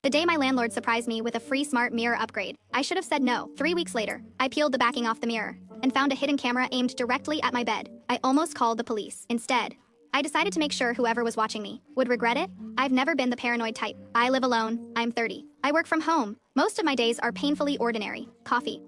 The day my landlord surprised me with a free smart mirror upgrade, I should have said no. 3 weeks later, I peeled the backing off the mirror and found a hidden camera aimed directly at my bed. I almost called the police. Instead, I decided to make sure whoever was watching me would regret it. I've never been the paranoid type. I live alone. I'm 30. I work from home. Most of my days are painfully ordinary. Coffee,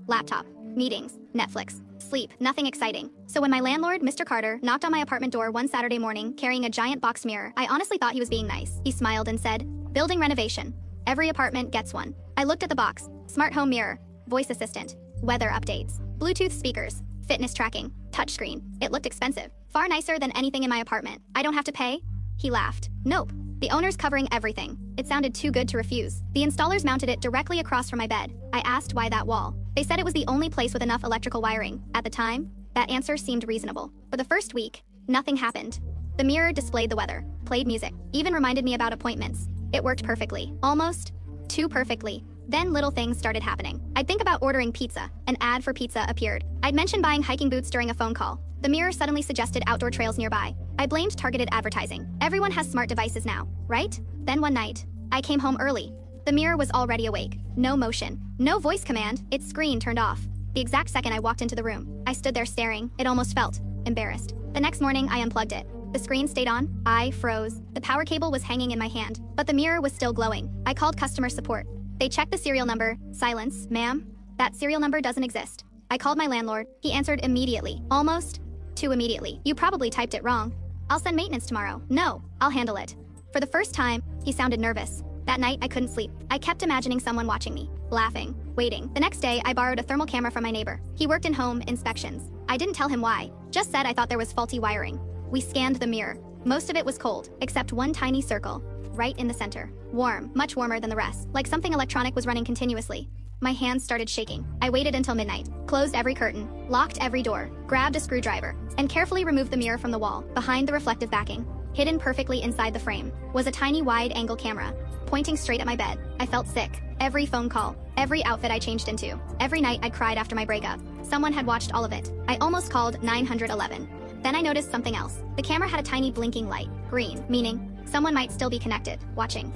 laptop, meetings, Netflix, sleep, nothing exciting. So when my landlord, Mr. Carter, knocked on my apartment door one Saturday morning carrying a giant box mirror, I honestly thought he was being nice. He smiled and said, "Building renovation. Every apartment gets one." I looked at the box. Smart home mirror, voice assistant, weather updates, Bluetooth speakers, fitness tracking, touchscreen. It looked expensive. Far nicer than anything in my apartment. I don't have to pay? He laughed. Nope. The owner's covering everything. It sounded too good to refuse. The installers mounted it directly across from my bed. I asked why that wall. They said it was the only place with enough electrical wiring. At the time, that answer seemed reasonable. For the first week, nothing happened. The mirror displayed the weather, played music, even reminded me about appointments. It worked perfectly. Almost too perfectly. Then little things started happening. I'd think about ordering pizza. An ad for pizza appeared. I'd mentioned buying hiking boots during a phone call. The mirror suddenly suggested outdoor trails nearby. I blamed targeted advertising. Everyone has smart devices now, right? Then one night, I came home early. The mirror was already awake. No motion. No voice command. Its screen turned off. The exact second I walked into the room, I stood there staring. It almost felt embarrassed. The next morning, I unplugged it. The screen stayed on. I froze. The power cable was hanging in my hand, but the mirror was still glowing. I called customer support. They checked the serial number. Silence. "Ma'am, that serial number doesn't exist." I called my landlord. He answered immediately. Almost too immediately. "You probably typed it wrong. I'll send maintenance tomorrow." "No, I'll handle it." For the first time, he sounded nervous. That night, I couldn't sleep. I kept imagining someone watching me, laughing, waiting. The next day, I borrowed a thermal camera from my neighbor. He worked in home inspections. I didn't tell him why, just said I thought there was faulty wiring. We scanned the mirror. Most of it was cold, except one tiny circle, right in the center. Warm, much warmer than the rest, like something electronic was running continuously. My hands started shaking. I waited until midnight, closed every curtain, locked every door, grabbed a screwdriver, and carefully removed the mirror from the wall. Behind the reflective backing, hidden perfectly inside the frame, was a tiny wide-angle camera, pointing straight at my bed. I felt sick. Every phone call, every outfit I changed into, every night I cried after my breakup. Someone had watched all of it. I almost called 911. Then I noticed something else. The camera had a tiny blinking light, green, meaning someone might still be connected, watching.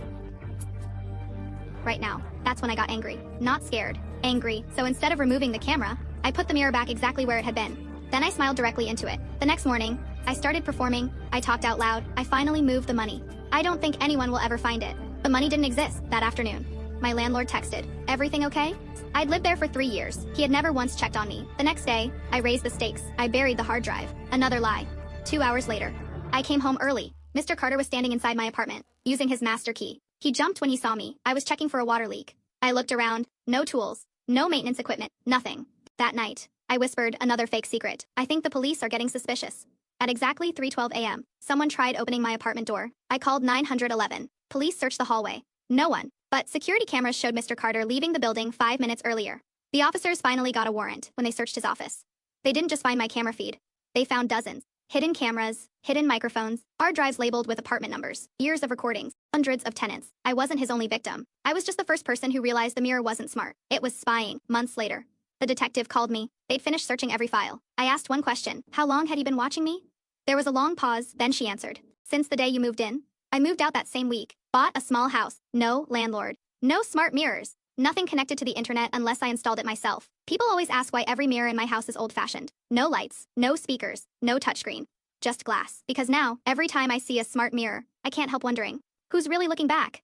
Right now, that's when I got angry. Not scared, angry. So instead of removing the camera, I put the mirror back exactly where it had been. Then I smiled directly into it. The next morning, I started performing. I talked out loud. I finally moved the money. I don't think anyone will ever find it. The money didn't exist that afternoon. My landlord texted, "Everything okay?" I'd lived there for 3 years. He had never once checked on me. The next day, I raised the stakes. I buried the hard drive. Another lie. 2 hours later, I came home early. Mr. Carter was standing inside my apartment, using his master key. He jumped when he saw me. I was checking for a water leak. I looked around. No tools. No maintenance equipment. Nothing. That night, I whispered another fake secret. "I think the police are getting suspicious." At exactly 3:12 a.m., someone tried opening my apartment door. I called 911. Police searched the hallway. No one. But security cameras showed Mr. Carter leaving the building 5 minutes earlier. The officers finally got a warrant when they searched his office. They didn't just find my camera feed. They found dozens. Hidden cameras, hidden microphones, hard drives labeled with apartment numbers, years of recordings, hundreds of tenants. I wasn't his only victim. I was just the first person who realized the mirror wasn't smart. It was spying. Months later, the detective called me. They'd finished searching every file. I asked one question. "How long had you been watching me?" There was a long pause, then she answered, "Since the day you moved in." I moved out that same week, bought a small house, no landlord, no smart mirrors, nothing connected to the internet unless I installed it myself. People always ask why every mirror in my house is old-fashioned. No lights, no speakers, no touchscreen, just glass. Because now, every time I see a smart mirror, I can't help wondering, who's really looking back?